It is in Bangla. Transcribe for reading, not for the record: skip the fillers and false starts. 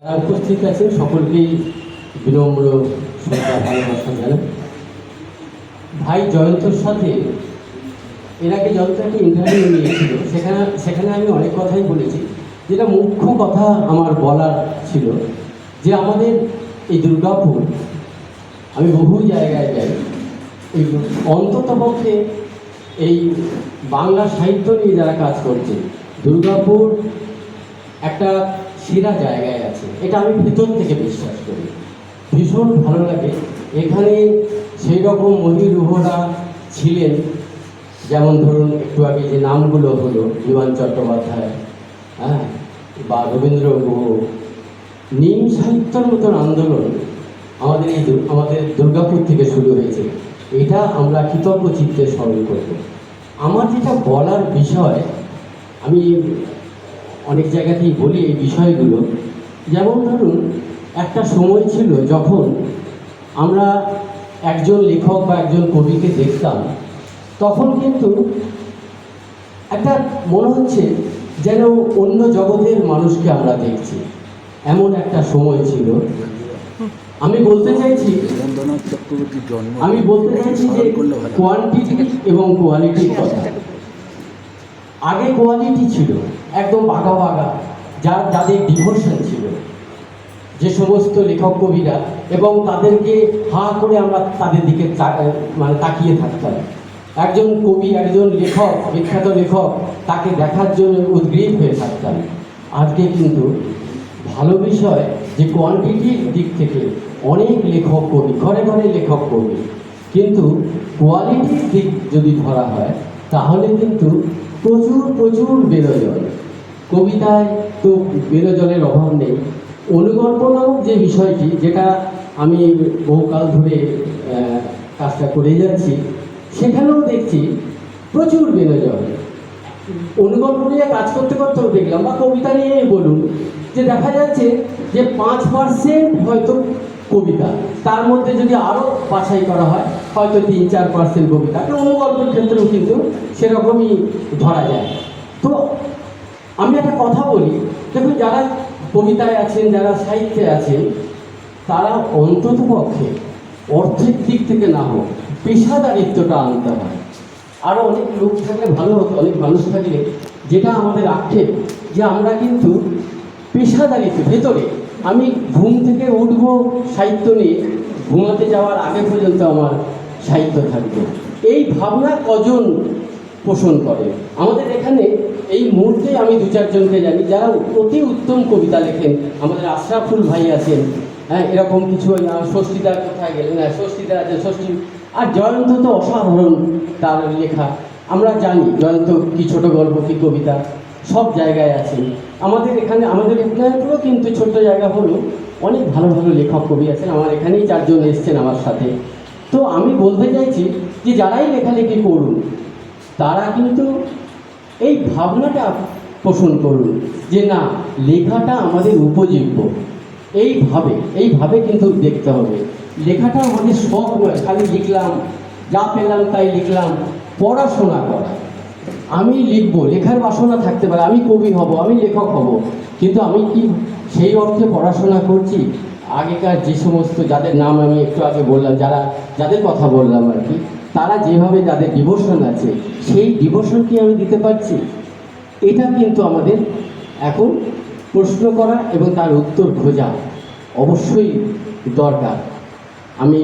উপস্থিত আছেন সকলকেই বিনম্র শ্রদ্ধা ভালোবাসা জানাই। ভাই জয়ন্তর সাথে এর আগে জয়ন্ত একটা ইন্টারভিউ নিয়েছিল, সেখানে আমি অনেক কথাই বলেছি। যেটা মুখ্য কথা আমার বলার ছিল যে আমাদের এই দুর্গাপুর, আমি বহু জায়গায় যাই, এই অন্ততপক্ষে এই বাংলা সাহিত্য নিয়ে যারা কাজ করছে, দুর্গাপুর একটা সেরা জায়গায় আছে, এটা আমি ভিতর থেকে বিশ্বাস করি। ভীষণ ভালো লাগে। এখানে সেই রকম মহিরুহরা ছিলেন, যেমন ধরুন একটু আগে যে নামগুলো হলো, বিমান চট্টোপাধ্যায়, হ্যাঁ, বা রবীন্দ্র গুহ। নিম সাহিত্যর মতন আন্দোলন আমাদের দুর্গাপুর থেকে শুরু হয়েছে। এটা আমরা কৃতজ্ঞ চিত্তে স্মরণ করব। আমার যেটা বলার বিষয়, আমি অনেক জায়গাতেই বলি এই বিষয়গুলো। যেমন ধরুন একটা সময় ছিল যখন আমরা একজন লেখক বা একজন কবিকে দেখতাম, তখন কিন্তু একটা মনে হচ্ছে যেন অন্য জগতের মানুষকে আমরা দেখছি, এমন একটা সময় ছিল। আমি বলতে চাইছি যে কোয়ান্টিটি এবং কোয়ালিটির কথা। আগে কোয়ালিটি ছিল একদম বাঘা বাঘা, যাদের ডিভোশন ছিল, যে সমস্ত লেখক কবিরা, এবং তাদেরকে হা করে আমরা তাদের দিকে তাকিয়ে থাকতাম। একজন কবি, একজন লেখক, বিখ্যাত লেখক, তাকে দেখার জন্য উদ্গ্রীব হয়ে থাকতাম। আজকে কিন্তু ভালো বিষয় যে কোয়ান্টিটির দিক থেকে অনেক লেখক কবি, ঘরে ঘরে লেখক কবি, কিন্তু কোয়ালিটির দিক যদি ধরা হয় তাহলে কিন্তু প্রচুর প্রচুর বেরোজল। কবিতায় তো বেরোজলের অভাব নেই। অনুগল্প নামক যে বিষয়টি, যেটা আমি বহুকাল ধরে কাজটা করে যাচ্ছি, সেখানেও দেখছি প্রচুর বেরোজল। অনুগল্প নিয়ে কাজ করতে করতেও দেখলাম, বা কবিতা নিয়ে বলুন, যে দেখা যাচ্ছে যে 5% হয়তো কবিতা, তার মধ্যে যদি আরও বাছাই করা হয় হয়তো 3-4% কবিতা। অনুগল্পের ক্ষেত্রেও কিন্তু সেরকমই ধরা যায়। তো আমি একটা কথা বলি, দেখুন, যারা কবিতায় আছেন, যারা সাহিত্যে আছেন, তারা অন্তত পক্ষে অর্থের দিক থেকে না হোক পেশাদারিত্বটা আনতে হয়। আরও অনেক লোক থাকলে ভালো হতো, অনেক মানুষ থাকলে। যেটা আমাদের আক্ষেপ যে আমরা কিন্তু পেশাদারিত্ব ভেতরে, আমি ঘুম থেকে উঠবো সাহিত্য নিয়ে, ঘুমাতে যাওয়ার আগে পর্যন্ত আমার সাহিত্য থাকবে, এই ভাবনা কজন পোষণ করে? আমাদের এখানে এই মুহূর্তে আমি 2-4 জনকে জানি যারা অতি উত্তম কবিতা লেখেন। আমাদের আশরাফুল ভাই আছেন, হ্যাঁ, এরকম কিছু। ষষ্ঠীদার কোথায় গেলেন? হ্যাঁ, ষষ্ঠীদার আছে, ষষ্ঠী। আর জয়ন্ত তো অসাধারণ তার লেখা, আমরা জানি জয়ন্ত কি ছোট গল্প, কি কবিতা, সব জায়গায় আছে। আমাদের এখানে পুরো কিন্তু ছোট্ট জায়গা হলো, অনেক ভালো ভালো লেখক কবি আছেন। আমার এখানেই 4 জন এসছেন আমার সাথে। তো আমি বলতে চাইছি যে যারাই লেখালেখি করুন, তারা কিন্তু এই ভাবনাটা পোষণ করুন যে না, লেখাটা আমাদের উপজীব্য। এইভাবে কিন্তু দেখতে হবে। লেখাটা আমাদের শখ নয়, খালি লিখলাম, যা পেলাম তাই লিখলাম। পড়াশোনা করা, আমি লিখবো, লেখার বাসনা থাকতে পারে, আমি কবি হব, আমি লেখক হব, কিন্তু আমি কি সেই অর্থে পড়াশোনা করছি? আগেকার যে সমস্ত, যাদের নাম আমি একটু আগে বললাম, যাদের কথা বললাম আর কি, তারা যেভাবে, যাদের ডিভোশন আছে, সেই ডিভোশন কি আমি দিতে পারছি? এটা কিন্তু আমাদের এখন প্রশ্ন করা এবং তার উত্তর খোঁজা অবশ্যই দরকার। আমি